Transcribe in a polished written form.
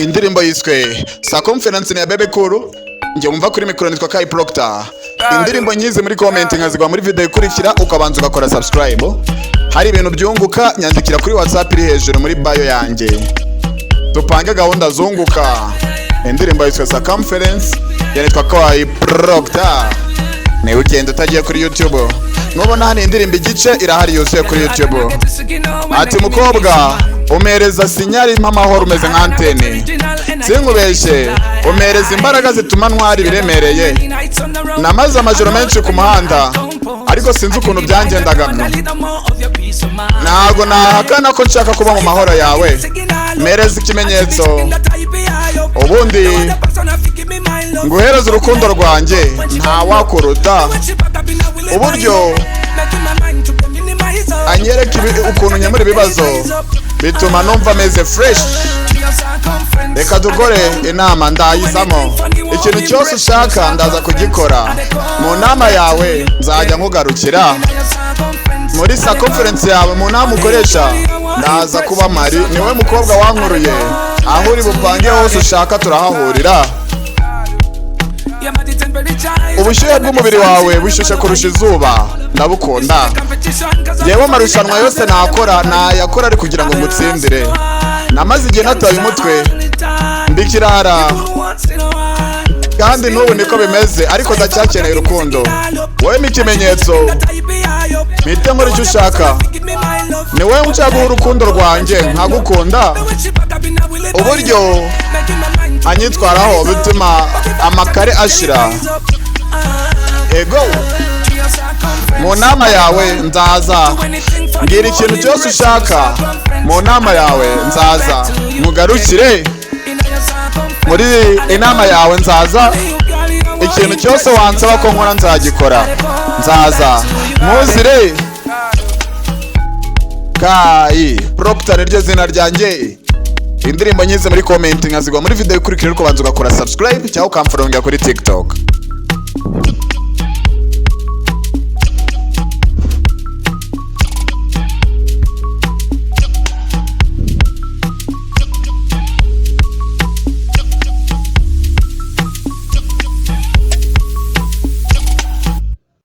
indirimbo yiswe Circumference ya Bebe Cool. Nge wumva kuri mikoro nitwa Kai Proctor. Indirimbo nyizi muri comment nkazigwa muri video ikurikira ukabanza ugakora subscribe. Hari ibintu byunguka nyandikira kuri WhatsApp iri hejuru muri bio yanjye. Tupange gahunda zunguka. Indirimbo yiswe Circumference yanitwa Kai Proctor. Ni weekend utagiye kuri YouTube. Nubona hano indirimbo igice irahari yuzuye kuri YouTube. Ati mukobwa umereza sinyari mpamahoro umeze nka antene. Sinkubeshe umereza imbaraga zituma ntwari biremereye. Namaze amajoro menshi ku muhanda ariko sinzi ukuntu byangendaga. Ntago nahakana ko nshaka kuba mu mahoro yawe. Mereza ikimenyetso ubundi nguhereza urukundo rwanjye nta wakuruta. Uburyo anyereka ukuntu nyamura ibibazo bituma numva meze fresh. Reka dukore inama ndayizamo. Ikintu cyose ushaka ndaza kugikora. Mu nama yawe nzajya nkugarukira. Muri circumference yawe mu nama ukoresha ndaza kuba mari. Niwe mukobwa wankuruye. Aho uri bupange hose ushaka turahahurira. Ubushyuhe bw'umubiri wawe bushyushye kurusha izuba ndabukunda. Yewe amarushanwa yose nayakora ari kugira ngo ngutsindire. Namaze igihe nataye umutwe mbikirara kandi n'ubu niko bimeze ariko ndacyakeneye urukundo. Wowe n'ikimenyetso mpite nkora icyo ushaka. Ni wowe nshaka guha urukundo rwanjye nkagukunda. Uburyo anyitwaraho bituma amakare ashira. Ego mu nama yawe nzaza. Mbwira ikintu cyose ushaka. Mu nama yawe nzaza mugarukire. Muri inama yawe nzaza. Ikintu cyose wansaba ko nkora nzagikora. Nzaza muzire. Kai Proctor niryo zina ryanjye. Indirimbo nyize muri comment nkazigwa muri video ikurikira uko banza ugakora subscribe cyangwa ukamfollow kuri TikTok.